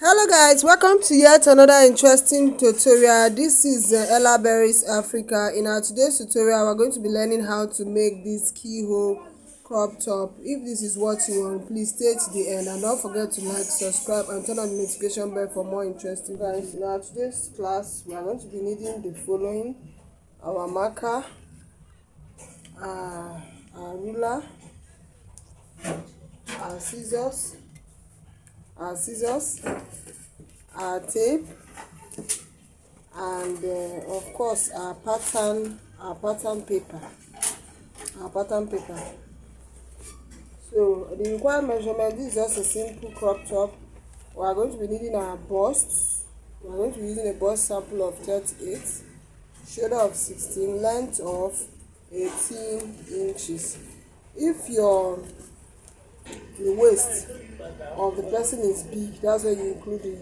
Hello guys, welcome to yet another interesting tutorial. This is Ella Berries Africa. In our today's tutorial, we're going to be learning how to make this keyhole crop top. If this is what you want, please stay to the end and don't forget to like, subscribe and turn on the notification bell for more interesting guys. In our today's class, we are going to be needing the following: our marker, our ruler, our scissors, our tape, and of course our pattern paper. So the required measurement, this is just a simple crop top. We are going to be needing our bust. We are going to be using a bust sample of 38, shoulder of 16, length of 18 inches. If the waist of the person is big, that's why you include the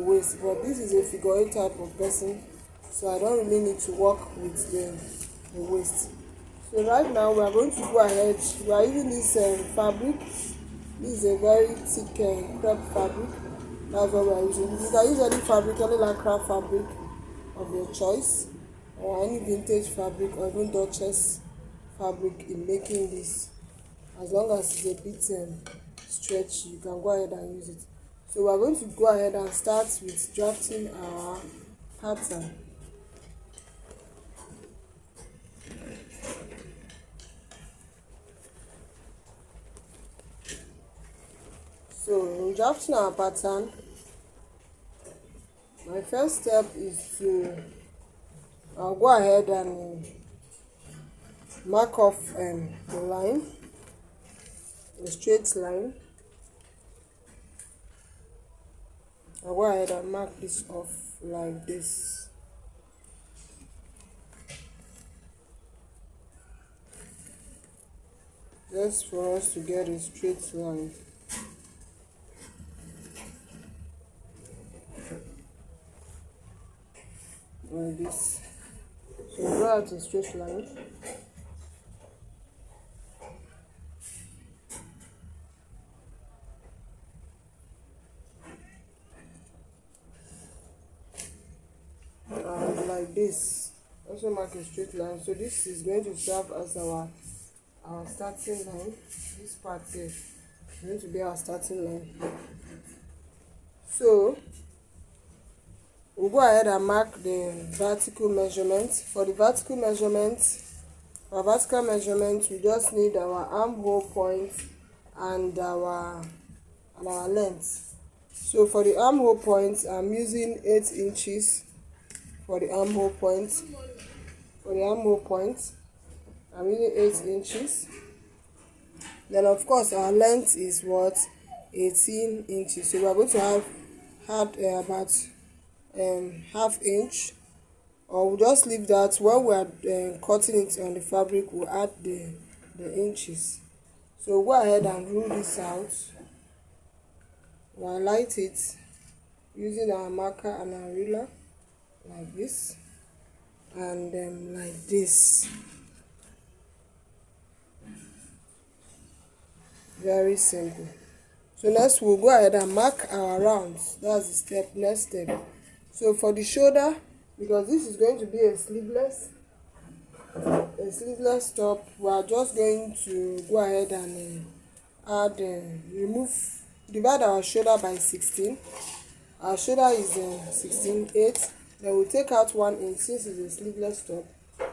waist, but this is a figure 8 type of person, so I don't really need to work with the waist. So right now we are going to go ahead. We are using this fabric. This is a very thick crepe fabric. That's what we are using. You can use any fabric, any lycra fabric of your choice, or any vintage fabric, or even Duchess fabric in making this. As long as it's a bit stretchy, you can go ahead and use it. So we are going to go ahead and start with drafting our pattern. So in drafting our pattern, my first step is I'll go ahead and mark off the line, a straight line. I'll go ahead and mark this off like this. Just for us to get a straight line. Like this. So draw out a straight line. Like this. Also mark a straight line. So this is going to serve as our starting line. This part here is going to be our starting line. So we'll go ahead and mark the vertical measurement. For the vertical measurement, we just need our armhole point and our length. So for the armhole point, I'm using 8 inches. For the armhole point, I'm using 8 inches. Then of course our length is what? 18 inches. So we are going to add about half inch, or we'll just leave that. When we are cutting it on the fabric, we'll add the inches. So go ahead and rule this out. We'll highlight it using our marker and our ruler like this, and then like this. Very simple. So next we'll go ahead and mark our rounds. That's the next step. So for the shoulder, because this is going to be a sleeveless top, we are just going to go ahead and divide our shoulder by 16. Our shoulder is 16.8. Then we'll take out 1 inch. Since it's a sleeveless top,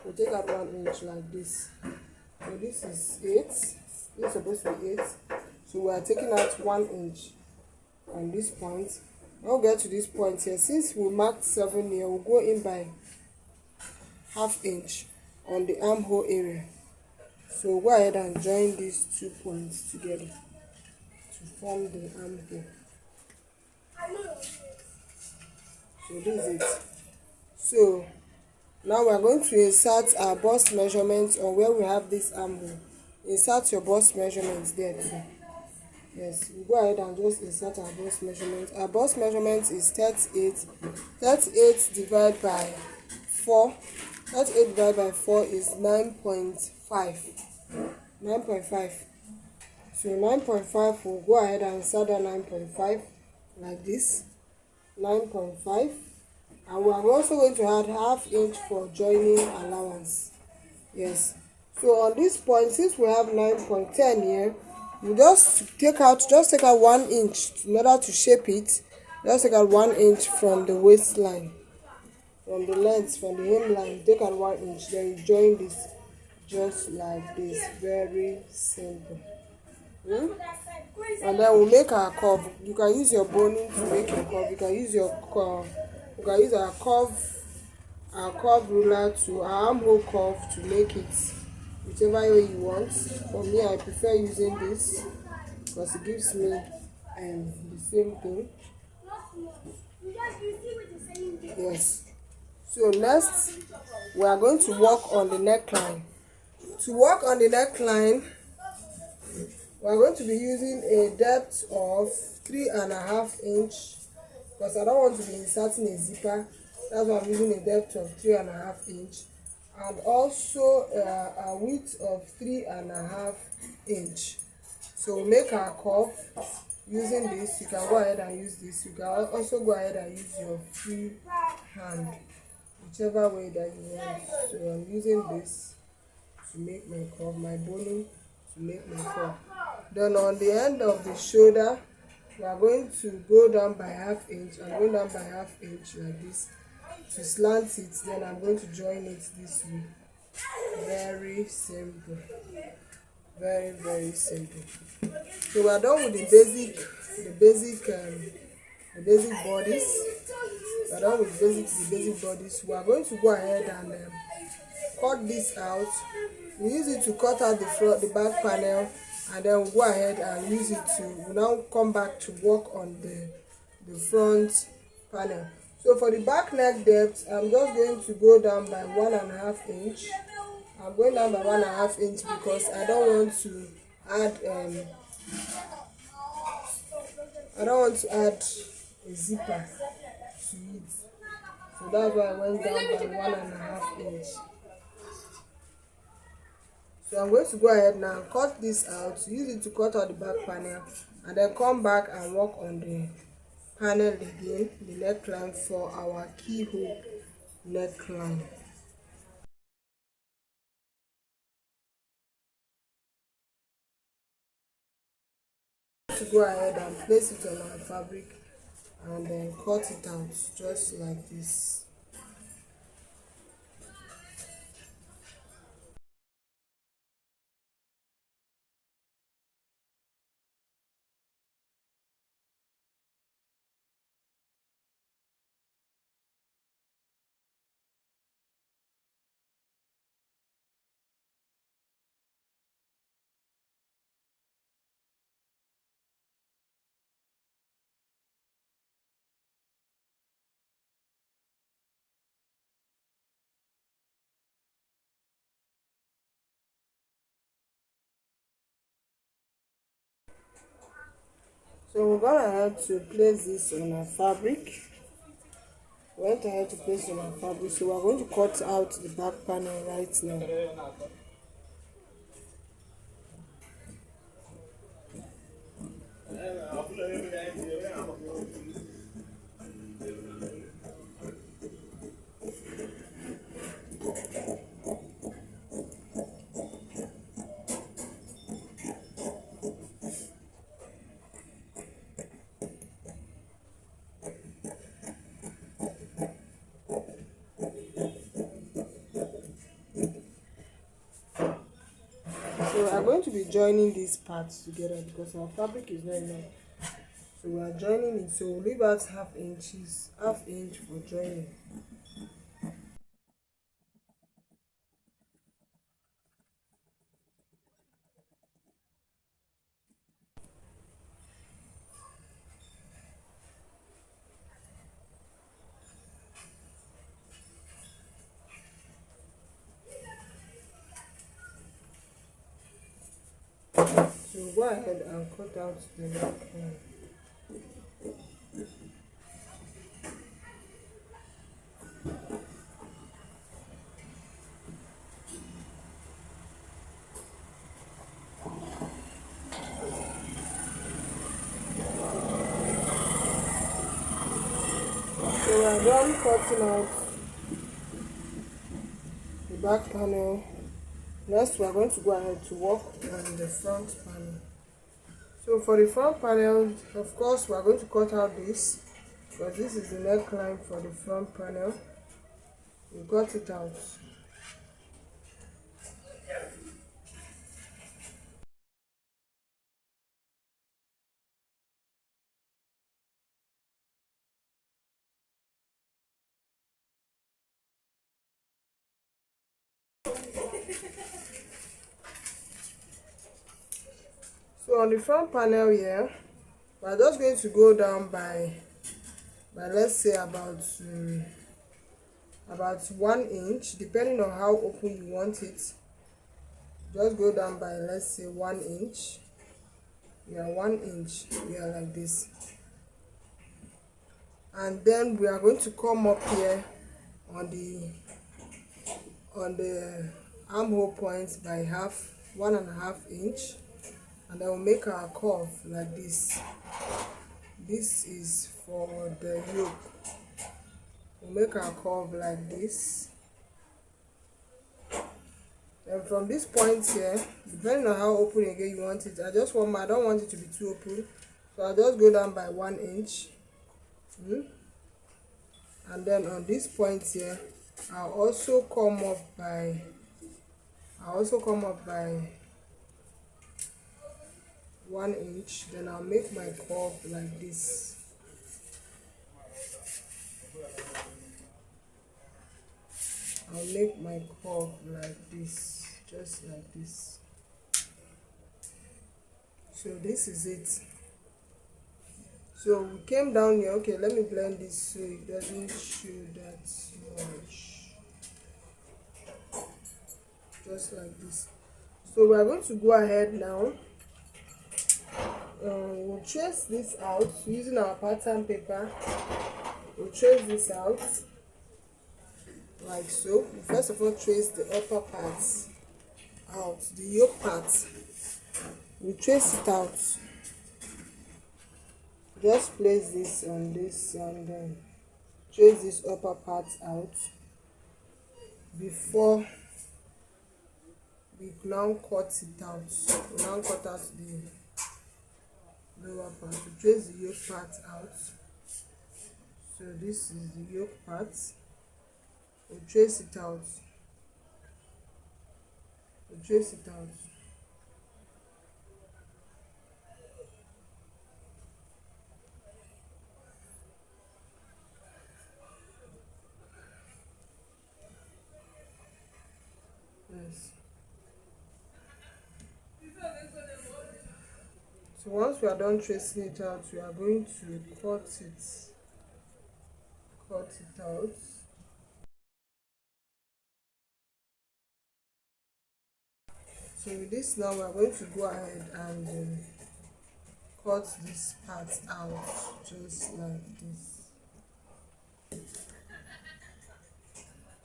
we'll take out 1 inch like this. So this is 8. This is supposed to be 8. So we are taking out 1 inch on this point. When we get to this point here, since we marked 7 here, we'll go in by half inch on the armhole area. So go ahead and join these 2 points together to form the armhole. So this is it. So now we are going to insert our bust measurements on where we have this armhole. Insert your bust measurements there too. Yes, we go ahead and just insert our bust measurement. Our bust measurement is 38. 38 divided by 4. 38 divided by 4 is 9.5. 9.5. So 9.5, we'll go ahead and insert that 9.5 like this, 9.5, and we are also going to add half inch for joining allowance. Yes, so on this point, since we have 9.10 here, you just take out 1 inch in order to shape it. Just take out 1 inch from the waistline, from the length, from the hemline. Take out 1 inch, then you join this just like this. Very simple. And then we'll make our curve. You can use your boning to make your curve. You can use your curve. You can use our curve ruler to our armhole curve to make it whichever way you want. For me, I prefer using this because it gives me the same thing. Yes. So next, we are going to work on the neckline. To work on the neckline, we are going to be using a depth of 3.5 inch because I don't want to be inserting a zipper. That's why I'm using a depth of 3.5 inch, and also a width of 3.5 inch. So we make our curve using this. You can go ahead and use this. You can also go ahead and use your free hand, whichever way that you want. So I'm using this to make my curve, my boning to make my curve. Then on the end of the shoulder, we are going to go down by half inch and go down by half inch like this to slant it. Then I'm going to join it this way. Very simple. Very, very simple. So we are done with the basic bodies. We are done with the basic bodies. We are going to go ahead and cut this out. We use it to cut out the back panel, and then we'll go ahead and use it to now come back to work on the front panel. So for the back neck depth, I'm just going to go down by 1.5 inch. I'm going down by 1.5 inch because I don't want to add a zipper to it. So that's why I went down by 1.5 inch. So I'm going to go ahead now, cut this out, use it to cut out the back panel, and then come back and work on the panel again, the neckline for our keyhole neckline. To go ahead and place it on our fabric and then cut it out just like this. So we're going ahead to place this on our fabric. We went ahead to place it on our fabric. So we're going to cut out the back panel right now. So we are going to be joining these parts together because our fabric is not enough. So we are joining it. So we'll leave out half inch for joining. So go ahead and cut out the back one. So we are done cutting out the back panel. Next we are going to go ahead to work on the front panel. So for the front panel, of course, we are going to cut out this, because this is the neckline for the front panel. We cut it out. So on the front panel here, we are just going to go down by let's say about 1 inch, depending on how open you want it. Just go down by, let's say, 1 inch. Yeah, 1 inch. Yeah, like this. And then we are going to come up here on the armhole points by 1.5 inch, and then we'll make our curve like this. This is for the yoke. We'll make our curve like this. And from this point here, depending on how open again you want it, I don't want it to be too open, so I'll just go down by 1 inch. And then on this point here, I'll also come up by 1 inch. Then I'll make my curve like this. I'll make my curve like this, just like this. So this is it. So we came down here. Okay, let me blend this so it doesn't show that much. Just like this. So we are going to go ahead now. We'll trace this out using our pattern paper. We'll trace this out like so. First of all, trace the upper parts out, the yoke part. We trace it out. Just place this on this and then trace this upper part out before we now cut it out. We now cut out the lower part. We trace the yoke part out. So this is the yoke part. We trace it out. We trace it out. Yes. So once we are done tracing it out, we are going to cut it out. So with this now, we are going to go ahead and cut this part out just like this.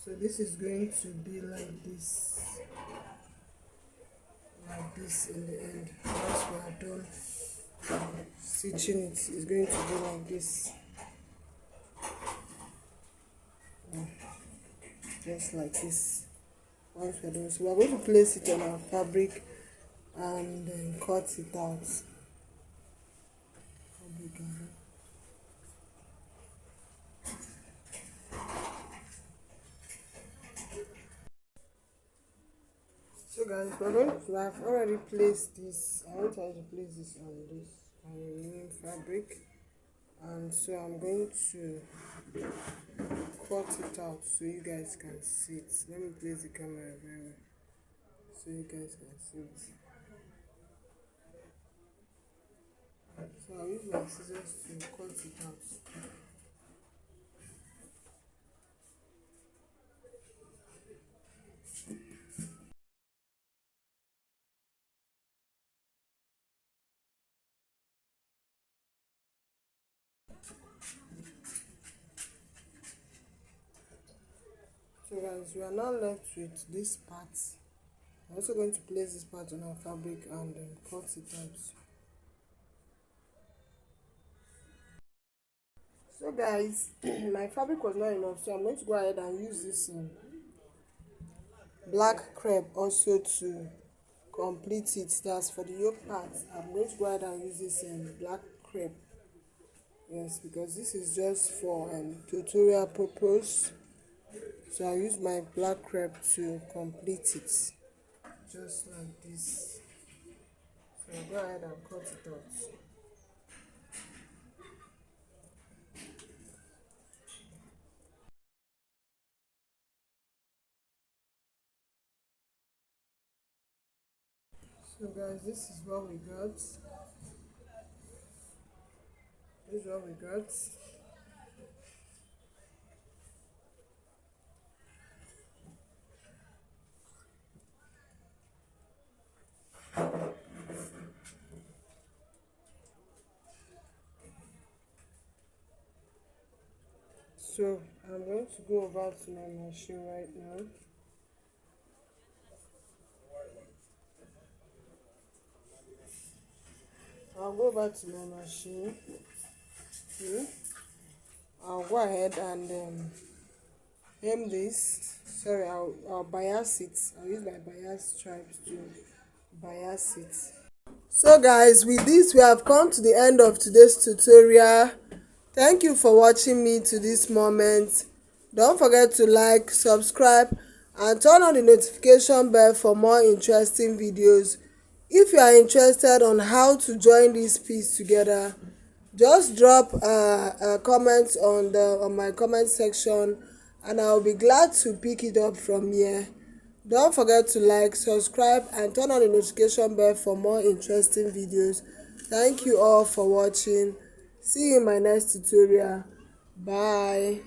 So this is going to be like this in the end. Once we are done stitching it, it's going to be like this, just like this. Once we're done, so we're going to place it on our fabric and then cut it out. So guys, I've already placed this. I want to place this on remaining fabric, and so I'm going to cut it out so you guys can see it. Let me place the camera very well so you guys can see it. So I'll use my scissors to cut it out. So guys, we are now left with this part. I'm also going to place this part on our fabric and then cut it out. So So guys, my fabric was not enough, so I'm going to go ahead and use this black crepe also to complete it. That's for the yoke part. I'm going to go ahead and use this black crepe. Yes, because this is just for tutorial purpose. So I'll use my black crepe to complete it. Just like this. So I'll go ahead and cut it out. So guys, this is what we got. This is what we got. So I'm going to go over to my machine right now. I'll go back to my machine. I'll go ahead and hem this. Sorry, I'll bias it. I'll use my bias stripes to bias it. So guys, with this we have come to the end of today's tutorial. Thank you for watching me to this moment. Don't forget to like, subscribe and turn on the notification bell for more interesting videos. If you are interested on how to join this piece together, just drop a comment on my comment section and I'll be glad to pick it up from here. Don't forget to like, subscribe and turn on the notification bell for more interesting videos. Thank you all for watching. See you in my next tutorial. Bye.